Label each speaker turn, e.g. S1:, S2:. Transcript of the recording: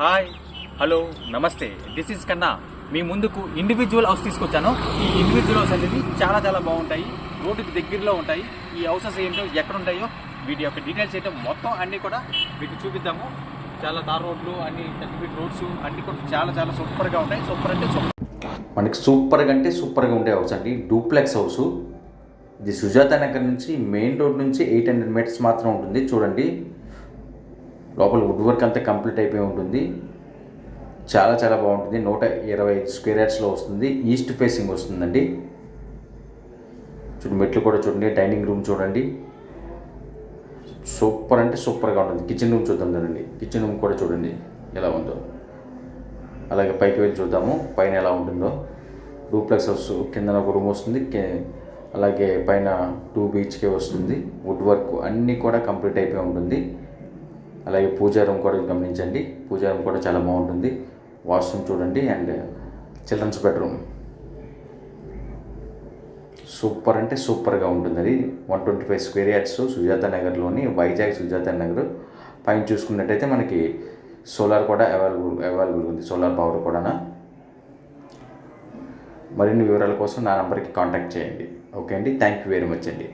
S1: Hi, hello, నమస్తే. This is కన్నా. మీ ముందుకు ఇండివిజువల్ హౌస్ తీసుకొచ్చాను. ఈ ఇండివిజువల్ హౌస్ అనేది చాలా బాగుంటాయి. రోడ్డుకి దగ్గరలో ఉంటాయి. ఈ హౌసెస్ ఏంటో ఎక్కడ ఉంటాయో వీటి యొక్క డీటెయిల్స్ ఏంటో మొత్తం అన్నీ కూడా మీకు చూపిద్దాము. చాలా తార్ రోడ్లు అన్ని 30 ఫీట్ రోడ్స్ అన్నీ కూడా చాలా సూపర్గా ఉంటాయి. సూపర్ అంటే సూపర్.
S2: మనకి సూపర్గా ఉండే హౌస్ అండి. Duplex house. ఇది సుజాత నగర్ నుంచి మెయిన్ రోడ్ నుంచి 800 మీటర్స్ మాత్రం ఉంటుంది. చూడండి, లోపల వుడ్ వర్క్ అంతా కంప్లీట్ అయిపోయి ఉంటుంది. చాలా బాగుంటుంది. 125 స్క్వేర్ యార్డ్స్లో వస్తుంది. ఈస్ట్ ఫేసింగ్ వస్తుందండి. చూడండి, మెట్లు కూడా చూడండి. డైనింగ్ రూమ్ చూడండి, సూపర్ అంటే సూపర్గా ఉంటుంది. కిచెన్ రూమ్ చూద్దాం కదండి. కిచెన్ రూమ్ కూడా చూడండి ఎలా ఉందో. అలాగే పైకి వెళ్ళి చూద్దాము పైన ఎలా ఉంటుందో. డూప్లెక్స్ హౌస్ కింద ఒక రూమ్ వస్తుంది. అలాగే పైన 2 BHK వస్తుంది. వుడ్ వర్క్ అన్నీ కూడా కంప్లీట్ అయిపోయి ఉంటుంది. అలాగే పూజా రూమ్ కూడా గమనించండి. పూజా రూమ్ కూడా చాలా బాగుంటుంది. వాష్రూమ్ చూడండి అండ్ చిల్డ్రన్స్ బెడ్రూమ్ సూపర్ అంటే సూపర్గా ఉంటుంది. అది 125 స్క్వేర్ యార్డ్స్ సుజాత నగర్లోని వైజాగ్ సుజాత నగర్. పైన చూసుకున్నట్టయితే మనకి సోలార్ కూడా అవైలబుల్ ఉంది. సోలార్ పవర్ కూడా. మరిన్ని వివరాల కోసం నా నెంబర్కి కాంటాక్ట్ చేయండి. ఓకే అండి, థ్యాంక్ యూ వెరీ మచ్ అండి.